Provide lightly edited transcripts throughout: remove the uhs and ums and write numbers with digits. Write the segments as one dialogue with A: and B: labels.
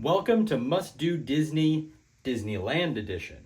A: Welcome to Must Do Disney, Disneyland Edition.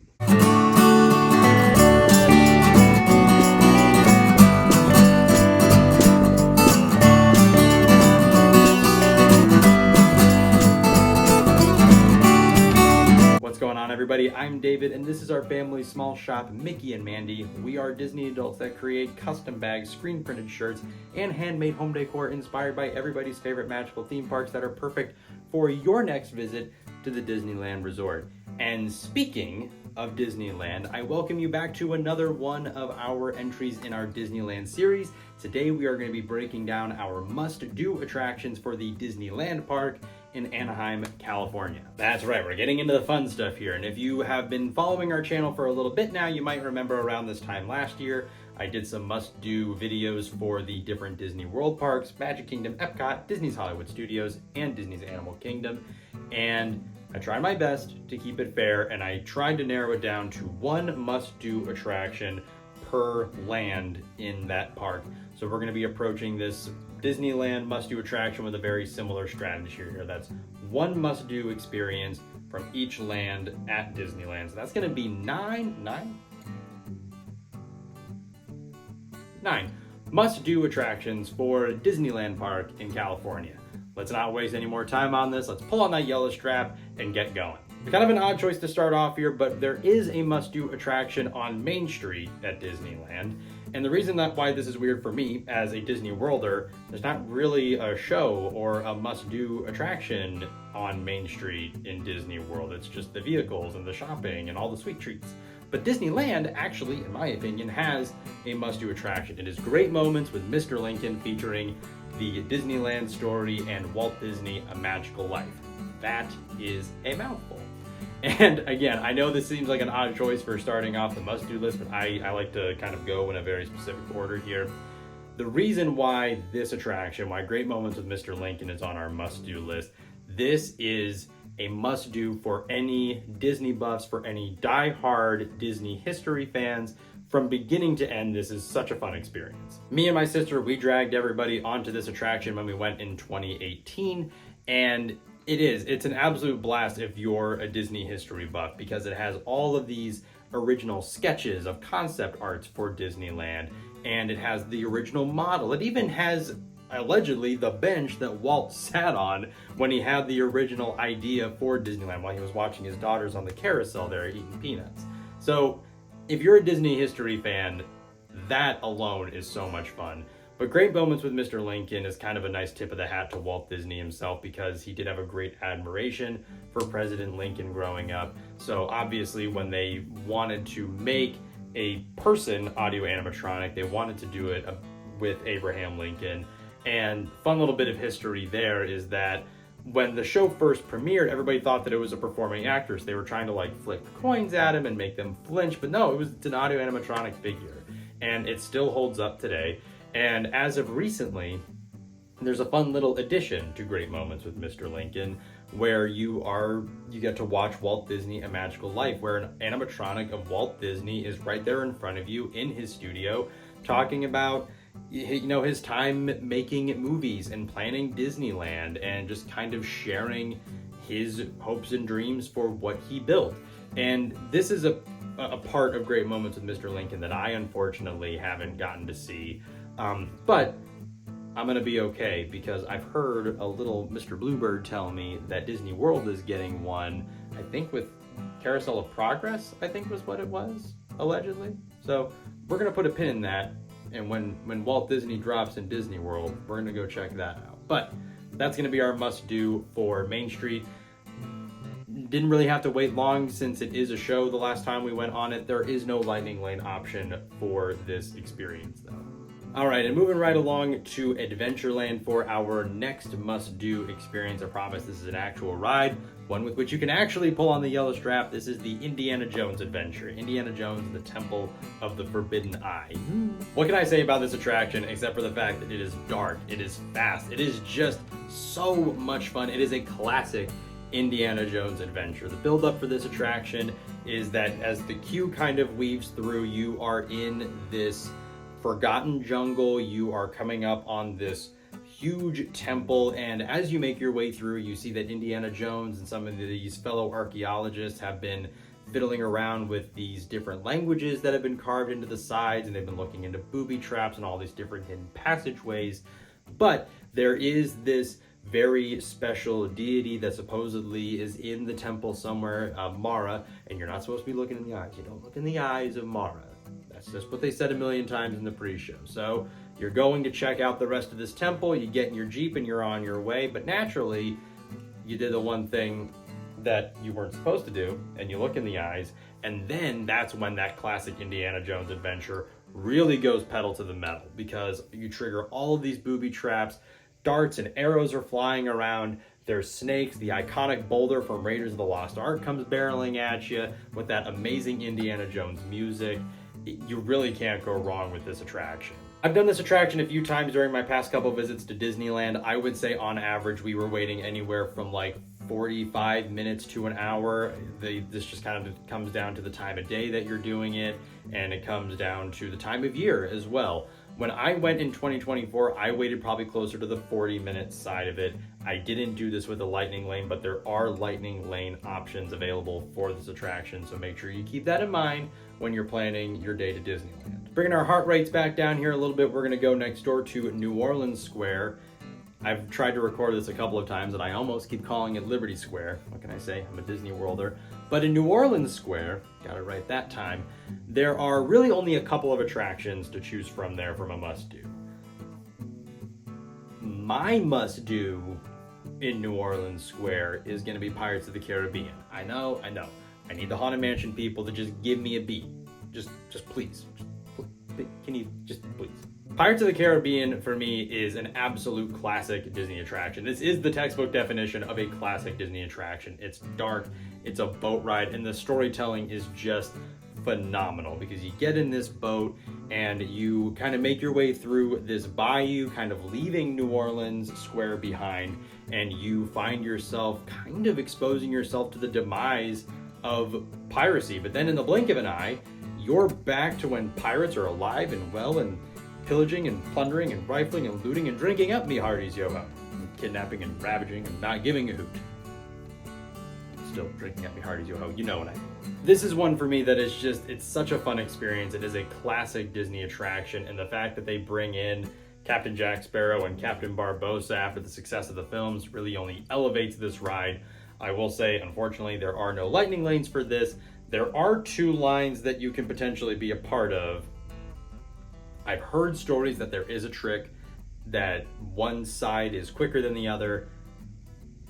A: What's going on, everybody? I'm David, and this is our family small shop, Mickey and Mandy. We are Disney adults that create custom bags, screen printed shirts, and handmade home decor inspired by everybody's favorite magical theme parks that are perfect for your next visit to the Disneyland Resort. And speaking of Disneyland, I welcome you back to another one of our entries in our Disneyland series. Today we are going to be breaking down our must-do attractions for the Disneyland park in Anaheim, California. That's right, we're getting into the fun stuff here. And if you have been following our channel for a little bit now, you might remember around this time last year, I did some must-do videos for the different Disney World parks, Magic Kingdom, Epcot, Disney's Hollywood Studios, and Disney's Animal Kingdom. And I tried my best to keep it fair, and I tried to narrow it down to one must-do attraction per land in that park. So we're gonna be approaching this Disneyland must-do attraction with a very similar strategy here. That's one must-do experience from each land at Disneyland. So that's gonna be nine must-do attractions for Disneyland Park in California. Let's not waste any more time on this. Let's pull on that yellow strap and get going. Kind of an odd choice to start off here, but there is a must-do attraction on Main Street at Disneyland. And the reason why this is weird for me as a Disney Worlder, there's not really a show or a must-do attraction on Main Street in Disney World. It's just the vehicles and the shopping and all the sweet treats. But Disneyland actually, in my opinion, has a must-do attraction. It is Great Moments with Mr. Lincoln, featuring the Disneyland story and Walt Disney, A Magical Life. That is a mouthful. And again, I know this seems like an odd choice for starting off the must-do list, but I like to kind of go in a very specific order here. The reason why this attraction, why Great Moments with Mr. Lincoln is on our must-do list, this is a must-do for any Disney buffs, for any die-hard Disney history fans. From beginning to end, this is such a fun experience. Me and my sister, we dragged everybody onto this attraction when we went in 2018, and it's an absolute blast if you're a Disney history buff, because it has all of these original sketches of concept arts for Disneyland, and it has the original model. It even has allegedly the bench that Walt sat on when he had the original idea for Disneyland while he was watching his daughters on the carousel there eating peanuts. So if you're a Disney history fan, that alone is so much fun. But Great Moments with Mr. Lincoln is kind of a nice tip of the hat to Walt Disney himself, because he did have a great admiration for President Lincoln growing up. So obviously when they wanted to make a person audio animatronic, they wanted to do it with Abraham Lincoln. And fun little bit of history there is that when the show first premiered, everybody thought that it was a performing actress. They were trying to like flick coins at him and make them flinch, but no, it's an audio animatronic figure. And it still holds up today. And as of recently, there's a fun little addition to Great Moments with Mr. Lincoln, where you get to watch Walt Disney, A Magical Life, where an animatronic of Walt Disney is right there in front of you in his studio, talking about his time making movies and planning Disneyland, and just kind of sharing his hopes and dreams for what he built. And this is a part of Great Moments with Mr. Lincoln that I unfortunately haven't gotten to see. But I'm gonna be okay, because I've heard a little Mr. Bluebird tell me that Disney World is getting one, I think with Carousel of Progress, I think was what it was, allegedly. So we're gonna put a pin in that, and when Walt Disney drops in Disney World, we're gonna go check that out. But that's gonna be our must-do for Main Street. Didn't really have to wait long, since it is a show the last time we went on it. There is no Lightning Lane option for this experience though. All right, and moving right along to Adventureland for our next must-do experience. I promise this is an actual ride, one with which you can actually pull on the yellow strap. This is the Indiana Jones adventure. Indiana Jones and the Temple of the Forbidden Eye. What can I say about this attraction except for the fact that it is dark, it is fast, it is just so much fun. It is a classic Indiana Jones adventure. The build-up for this attraction is that as the queue kind of weaves through, you are in this forgotten jungle. You are coming up on this huge temple, and as you make your way through, you see that Indiana Jones and some of these fellow archaeologists have been fiddling around with these different languages that have been carved into the sides, and they've been looking into booby traps and all these different hidden passageways. But there is this very special deity that supposedly is in the temple somewhere, Mara, and you're not supposed to be looking in the eyes. You don't look in the eyes of Mara. That's just what they said a million times in the pre-show. So you're going to check out the rest of this temple, you get in your Jeep and you're on your way, but naturally, you did the one thing that you weren't supposed to do, and you look in the eyes, and then that's when that classic Indiana Jones adventure really goes pedal to the metal, because you trigger all of these booby traps, darts and arrows are flying around, there's snakes, the iconic boulder from Raiders of the Lost Ark comes barreling at you with that amazing Indiana Jones music. You really can't go wrong with this attraction. I've done this attraction a few times during my past couple visits to Disneyland. I would say on average we were waiting anywhere from like 45 minutes to an hour. This just kind of comes down to the time of day that you're doing it, and it comes down to the time of year as well. When I went in 2024, I waited probably closer to the 40-minute side of it. I didn't do this with a lightning lane, but there are lightning lane options available for this attraction, so make sure you keep that in mind when you're planning your day to Disneyland. Bringing our heart rates back down here a little bit, we're gonna go next door to New Orleans Square. I've tried to record this a couple of times and I almost keep calling it Liberty Square. What can I say? I'm a Disney Worlder. But in New Orleans Square, got it right that time, there are really only a couple of attractions to choose from there from a must-do. My must-do in New Orleans Square is going to be Pirates of the Caribbean. I know. I need the Haunted Mansion people to just give me a beat. Just please. Can you just please? Pirates of the Caribbean, for me, is an absolute classic Disney attraction. This is the textbook definition of a classic Disney attraction. It's dark, it's a boat ride, and the storytelling is just phenomenal, because you get in this boat and you kind of make your way through this bayou, kind of leaving New Orleans Square behind, and you find yourself kind of exposing yourself to the demise of piracy. But then in the blink of an eye, you're back to when pirates are alive and well and pillaging and plundering and rifling and looting and drinking up me hearties, yo-ho. Kidnapping and ravaging and not giving a hoot. Still drinking up me hearties, yo-ho. You know what I mean. This is one for me that is just, it's such a fun experience. It is a classic Disney attraction, and the fact that they bring in Captain Jack Sparrow and Captain Barbossa after the success of the films really only elevates this ride. I will say, unfortunately, there are no lightning lanes for this. There are 2 lines that you can potentially be a part of. I've heard stories that there is a trick that one side is quicker than the other.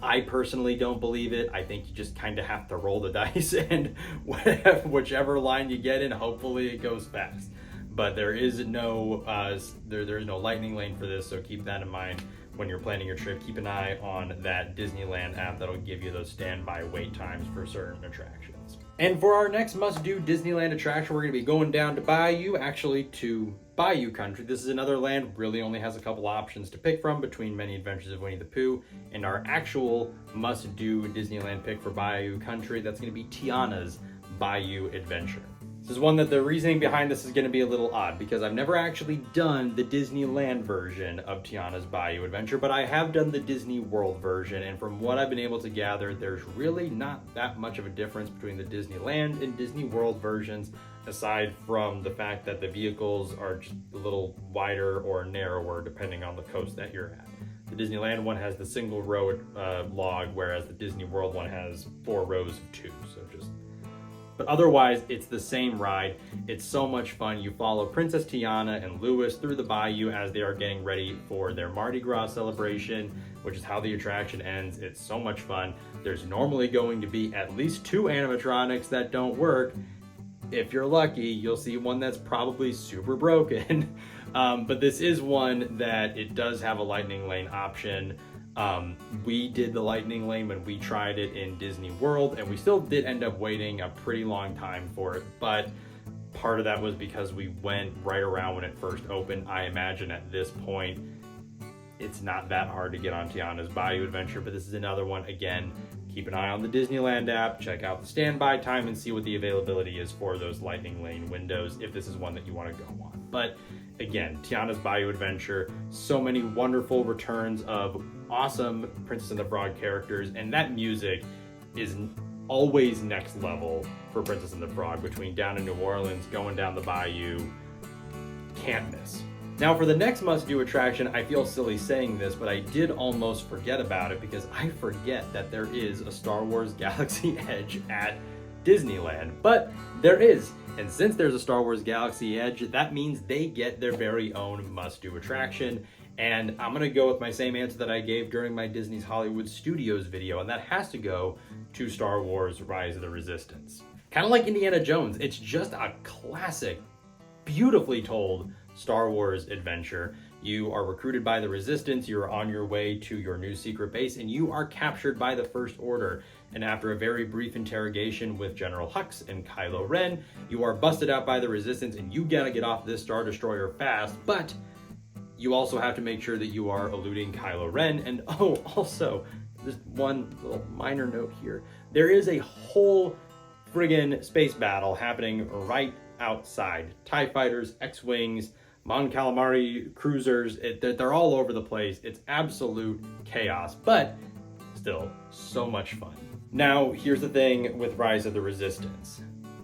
A: I personally don't believe it. I think you just kind of have to roll the dice, and whichever line you get in, hopefully it goes fast. But there is no there is no lightning lane for this, so keep that in mind when you're planning your trip. Keep an eye on that Disneyland app that'll give you those standby wait times for certain attractions. And for our next must-do Disneyland attraction, we're going to be going down to Bayou, actually to Bayou Country. This is another land really only has a couple options to pick from between Many Adventures of Winnie the Pooh and our actual must-do Disneyland pick for Bayou Country. That's going to be Tiana's Bayou Adventure. This is one that the reasoning behind this is going to be a little odd, because I've never actually done the Disneyland version of Tiana's Bayou Adventure, but I have done the Disney World version, and from what I've been able to gather, there's really not that much of a difference between the Disneyland and Disney World versions, aside from the fact that the vehicles are just a little wider or narrower depending on the coast that you're at. The Disneyland one has the single row log, whereas the Disney World one has 4 rows of 2, but otherwise, it's the same ride. It's so much fun. You follow Princess Tiana and Louis through the bayou as they are getting ready for their Mardi Gras celebration, which is how the attraction ends. It's so much fun. There's normally going to be at least 2 animatronics that don't work. If you're lucky, you'll see one that's probably super broken. But this is one that it does have a lightning lane option. We did the lightning lane when we tried it in Disney World, and we still did end up waiting a pretty long time for it, but part of that was because we went right around when it first opened. I imagine at this point it's not that hard to get on Tiana's Bayou Adventure, but this is another one. Again, keep an eye on the Disneyland app, check out the standby time, and see what the availability is for those lightning lane windows if this is one that you want to go on. But Again, Tiana's Bayou Adventure, so many wonderful returns of awesome Princess and the Frog characters, and that music is always next level for Princess and the Frog. Between down in New Orleans, going down the bayou, can't miss. Now for the next must-do attraction, I feel silly saying this, but I did almost forget about it because I forget that there is a Star Wars Galaxy Edge at Disneyland, but there is. And since there's a Star Wars Galaxy Edge, that means they get their very own must-do attraction. And I'm gonna go with my same answer that I gave during my Disney's Hollywood Studios video, and that has to go to Star Wars Rise of the Resistance. Kind of like Indiana Jones, it's just a classic, beautifully told Star Wars adventure. You are recruited by the Resistance, you are on your way to your new secret base, and you are captured by the First Order. And after a very brief interrogation with General Hux and Kylo Ren, you are busted out by the Resistance and you gotta get off this Star Destroyer fast, but you also have to make sure that you are eluding Kylo Ren. And oh, also, just one little minor note here. There is a whole friggin' space battle happening right outside. TIE fighters, X-Wings, Mon Calamari cruisers, they're all over the place. It's absolute chaos, but still so much fun. Now, here's the thing with Rise of the Resistance.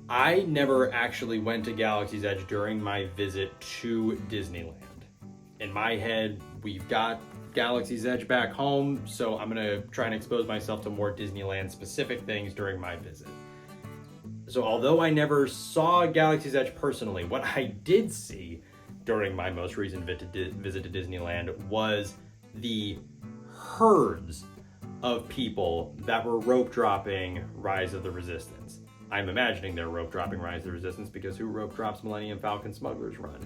A: I never actually went to Galaxy's Edge during my visit to Disneyland. In my head, we've got Galaxy's Edge back home, so I'm gonna try and expose myself to more Disneyland specific things during my visit. So although I never saw Galaxy's Edge personally, what I did see during my most recent visit to Disneyland was the herds of people that were rope dropping Rise of the Resistance. I'm imagining they're rope dropping Rise of the Resistance because who rope drops Millennium Falcon Smuggler's Run?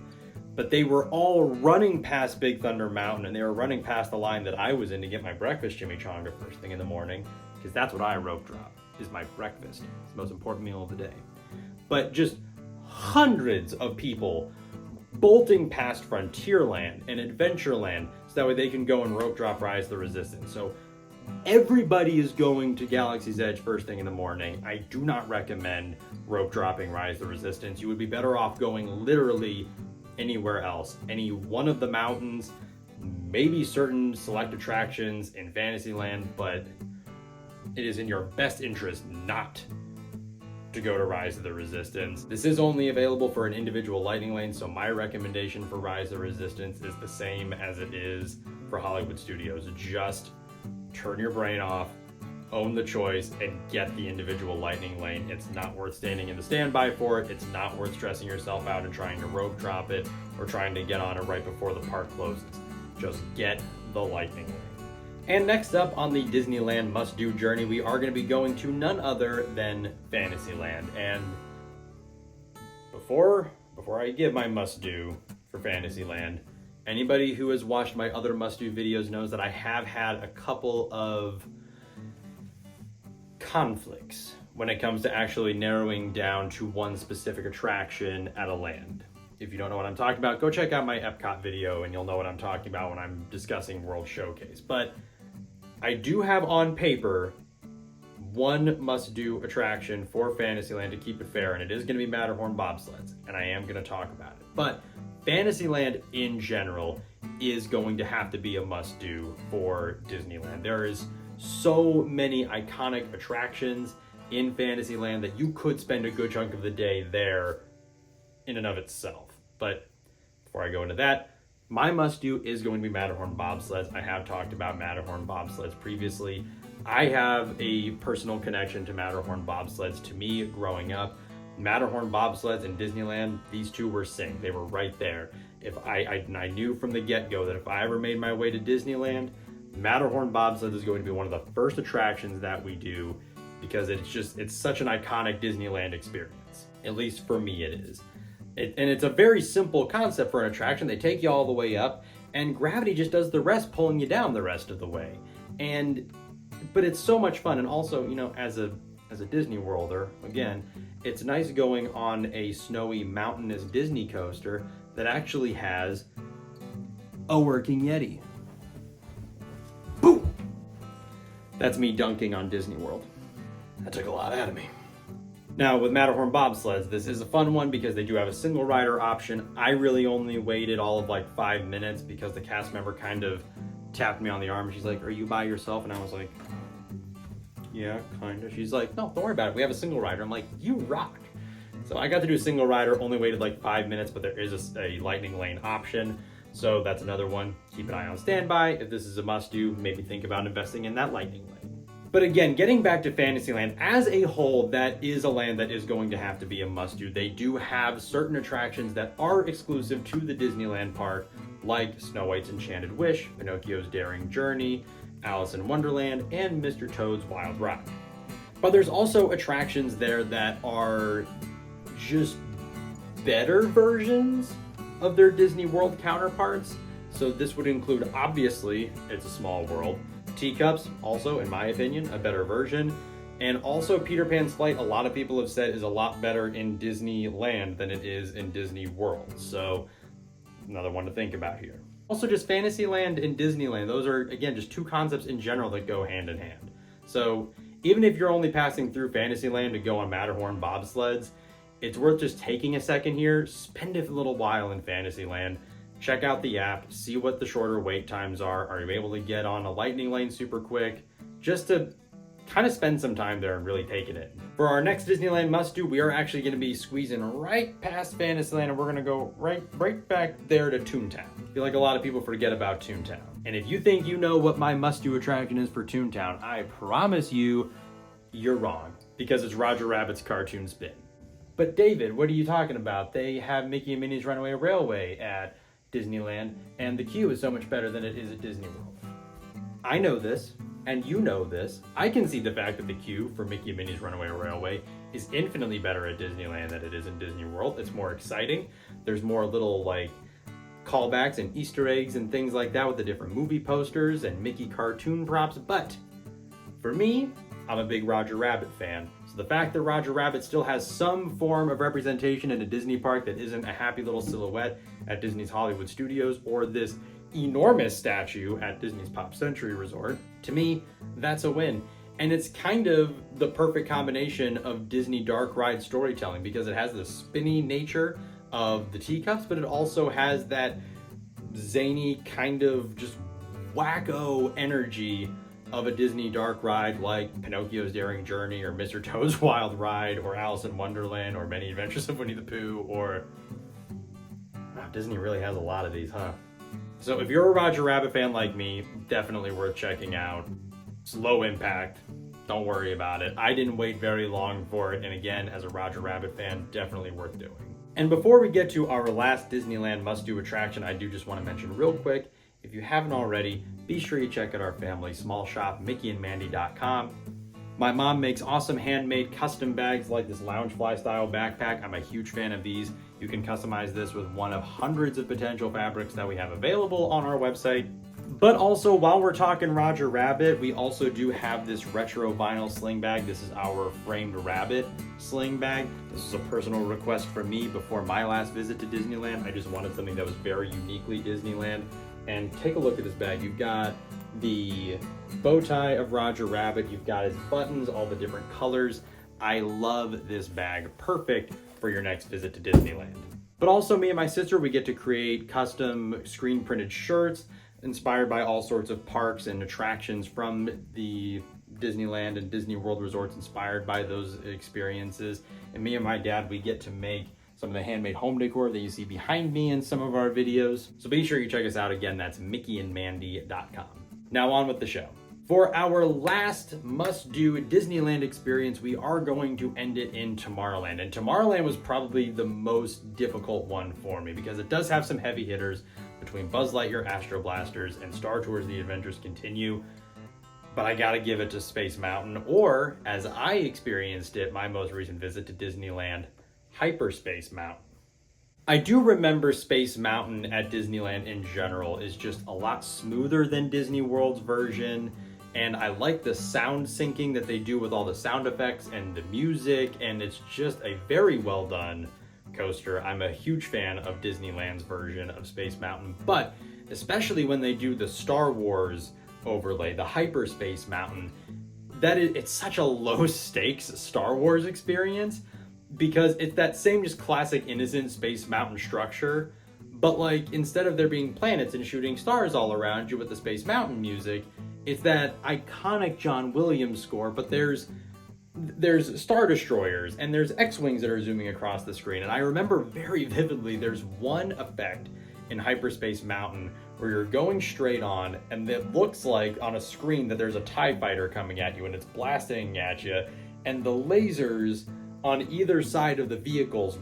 A: But they were all running past Big Thunder Mountain, and they were running past the line that I was in to get my breakfast chimichanga first thing in the morning, because that's what I rope drop, is my breakfast. It's the most important meal of the day. But just hundreds of people bolting past Frontierland and Adventureland so that way they can go and rope drop Rise of the Resistance. So everybody is going to Galaxy's Edge first thing in the morning. I do not recommend rope dropping Rise of the Resistance. You would be better off going literally anywhere else. Any one of the mountains, maybe certain select attractions in Fantasyland, but it is in your best interest not to go to Rise of the Resistance. This is only available for an individual lightning lane, so my recommendation for Rise of the Resistance is the same as it is for Hollywood Studios. Just turn your brain off, own the choice, and get the individual lightning lane. It's not worth standing in the standby for it. It's not worth stressing yourself out and trying to rope drop it or trying to get on it right before the park closes. Just get the lightning lane. And next up on the Disneyland must-do journey, we are going to be going to none other than Fantasyland. And before I give my must-do for Fantasyland, anybody who has watched my other must-do videos knows that I have had a couple of conflicts when it comes to actually narrowing down to one specific attraction at a land. If you don't know what I'm talking about, go check out my Epcot video and you'll know what I'm talking about when I'm discussing World Showcase. But I do have on paper one must-do attraction for Fantasyland to keep it fair, and it is going to be Matterhorn bobsleds, and I am going to talk about it. But Fantasyland in general is going to have to be a must-do for Disneyland. There is so many iconic attractions in Fantasyland that you could spend a good chunk of the day there in and of itself. But before I go into that, my must-do is going to be Matterhorn bobsleds. I have talked about Matterhorn bobsleds previously. I have a personal connection to Matterhorn bobsleds. To me, growing up, Matterhorn bobsleds and Disneyland, these two were synced. They were right there. If I knew from the get-go that if I ever made my way to Disneyland, Matterhorn bobsleds is going to be one of the first attractions that we do because it's such an iconic Disneyland experience. At least for me it is. And it's a very simple concept for an attraction. They take you all the way up and gravity just does the rest, pulling you down the rest of the way. But it's so much fun. And also, you know, as a Disney Worlder, again, it's nice going on a snowy mountainous Disney coaster that actually has a working Yeti. Boom! That's me dunking on Disney World. That took a lot out of me. Now with Matterhorn bobsleds, this is a fun one because they do have a single rider option. I really only waited all of like 5 minutes because the cast member kind of tapped me on the arm. She's like, "Are you by yourself?" And I was like, "Yeah, kind of." She's like, "No, don't worry about it. We have a single rider." I'm like, "You rock." So I got to do a single rider, only waited like 5 minutes, but there is a lightning lane option. So that's another one. Keep an eye on standby. If this is a must do, maybe think about investing in that lightning lane. But again, getting back to Fantasyland, as a whole, that is a land that is going to have to be a must-do. They do have certain attractions that are exclusive to the Disneyland park, like Snow White's Enchanted Wish, Pinocchio's Daring Journey, Alice in Wonderland, and Mr. Toad's Wild Ride. But there's also attractions there that are just better versions of their Disney World counterparts. So this would include, obviously, It's a Small World. Teacups, also, in my opinion, a better version. And also Peter Pan's Flight, a lot of people have said is a lot better in Disneyland than it is in Disney World. So another one to think about here. Also just Fantasyland and Disneyland, those are, again, just two concepts in general that go hand in hand. So even if you're only passing through Fantasyland to go on Matterhorn bobsleds, it's worth just taking a second here, spend a little while in Fantasyland, check out the app, see what the shorter wait times are. Are you able to get on a lightning lane super quick? Just to kind of spend some time there and really take it in. For our next Disneyland must-do, we are actually going to be squeezing right past Fantasyland, and we're going to go right back there to Toontown. I feel like a lot of people forget about Toontown. And if you think you know what my must-do attraction is for Toontown, I promise you, you're wrong, because it's Roger Rabbit's Cartoon Spin. But David, what are you talking about? They have Mickey and Minnie's Runaway Railway at Disneyland, and the queue is so much better than it is at Disney World. I know this, and you know this. I can see the fact that the queue for Mickey and Minnie's Runaway Railway is infinitely better at Disneyland than it is in Disney World. It's more exciting. There's more little like callbacks and Easter eggs and things like that with the different movie posters and Mickey cartoon props. But for me, I'm a big Roger Rabbit fan. So the fact that Roger Rabbit still has some form of representation in a Disney park that isn't a happy little silhouette at Disney's Hollywood Studios or this enormous statue at Disney's Pop Century Resort, to me, that's a win. And it's kind of the perfect combination of Disney dark ride storytelling because it has the spinny nature of the teacups, but it also has that zany kind of just wacko energy of a Disney dark ride like Pinocchio's Daring Journey or Mr. Toad's Wild Ride or Alice in Wonderland or Many Adventures of Winnie the Pooh or... Wow, Disney really has a lot of these, huh? So if you're a Roger Rabbit fan like me, definitely worth checking out. It's low impact. Don't worry about it. I didn't wait very long for it. And again, as a Roger Rabbit fan, definitely worth doing. And before we get to our last Disneyland must-do attraction, I do just want to mention real quick, if you haven't already, be sure you check out our family small shop, mickeyandmandy.com. My mom makes awesome handmade custom bags like this Loungefly style backpack. I'm a huge fan of these. You can customize this with one of hundreds of potential fabrics that we have available on our website. But also, while we're talking Roger Rabbit, we also do have this retro vinyl sling bag. This is our framed rabbit sling bag. This is a personal request from me before my last visit to Disneyland. I just wanted something that was very uniquely Disneyland. And take a look at this bag. You've got the bow tie of Roger Rabbit. You've got his buttons, all the different colors. I love this bag. Perfect for your next visit to Disneyland. But also me and my sister, we get to create custom screen printed shirts inspired by all sorts of parks and attractions from the Disneyland and Disney World resorts inspired by those experiences. And me and my dad, we get to make some of the handmade home decor that you see behind me in some of our videos. So be sure you check us out. Again, that's mickeyandmandy.com. Now on with the show. For our last must-do Disneyland experience, we are going to end it in Tomorrowland. And Tomorrowland was probably the most difficult one for me because it does have some heavy hitters between Buzz Lightyear Astro Blasters and Star Tours The Adventures Continue. But I gotta give it to Space Mountain, or as I experienced it, my most recent visit to Disneyland, Hyperspace Mountain. I do remember Space Mountain at Disneyland in general is just a lot smoother than Disney World's version. And I like the sound syncing that they do with all the sound effects and the music, and it's just a very well done coaster. I'm a huge fan of Disneyland's version of Space Mountain, but especially when they do the Star Wars overlay, the Hyperspace Mountain, it's such a low stakes Star Wars experience, because it's that same just classic innocent Space Mountain structure, but like instead of there being planets and shooting stars all around you with the Space Mountain music, it's that iconic John Williams score, but there's Star Destroyers and there's X-Wings that are zooming across the screen. And I remember very vividly, there's one effect in Hyperspace Mountain where you're going straight on and it looks like on a screen that there's a TIE fighter coming at you and it's blasting at you, and the lasers on either side of the vehicles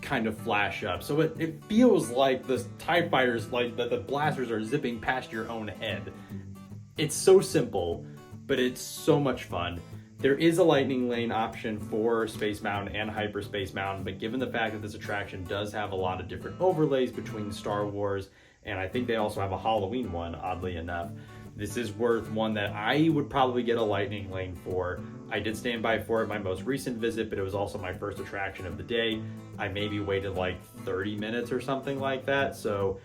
A: kind of flash up. So it feels like the TIE fighters, like the blasters are zipping past your own head. It's so simple, but it's so much fun. There is a lightning lane option for Space Mountain and Hyperspace Mountain, but given the fact that this attraction does have a lot of different overlays between Star Wars, and I think they also have a Halloween one, oddly enough, this is worth one that I would probably get a lightning lane for. I did stand by for it my most recent visit, but it was also my first attraction of the day. I maybe waited like 30 minutes or something like that, so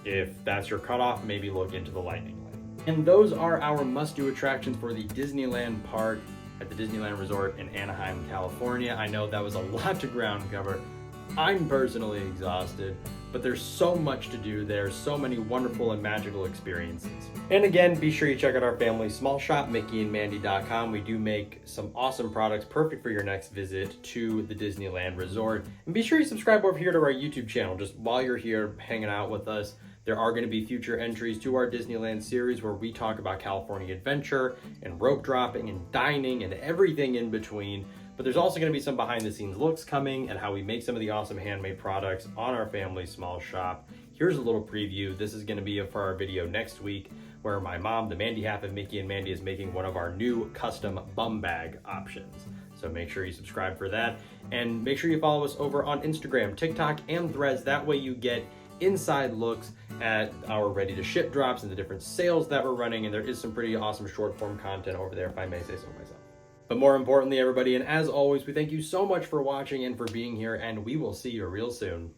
A: if that's your cutoff, maybe look into the lightning lane. And those are our must-do attractions for the Disneyland park at the Disneyland Resort in Anaheim, California. I know that was a lot to ground cover. I'm personally exhausted, but there's so much to do there, so many wonderful and magical experiences. And again, be sure you check out our family small shop, mickeyandmandy.com. We do make some awesome products perfect for your next visit to the Disneyland Resort. And be sure you subscribe over here to our YouTube channel just while you're here hanging out with us. There are going to be future entries to our Disneyland series where we talk about California Adventure and rope dropping and dining and everything in between. But there's also going to be some behind the scenes looks coming and how we make some of the awesome handmade products on our family small shop. Here's a little preview. This is going to be for our video next week where my mom, the Mandy half of Mickey and Mandy, is making one of our new custom bum bag options. So make sure you subscribe for that. And make sure you follow us over on Instagram, TikTok, and Threads. That way you get inside looks at our ready to ship drops and the different sales that we're running, and there is some pretty awesome short form content over there, if I may say so myself. But more importantly, everybody, and as always, we thank you so much for watching and for being here, and we will see you real soon.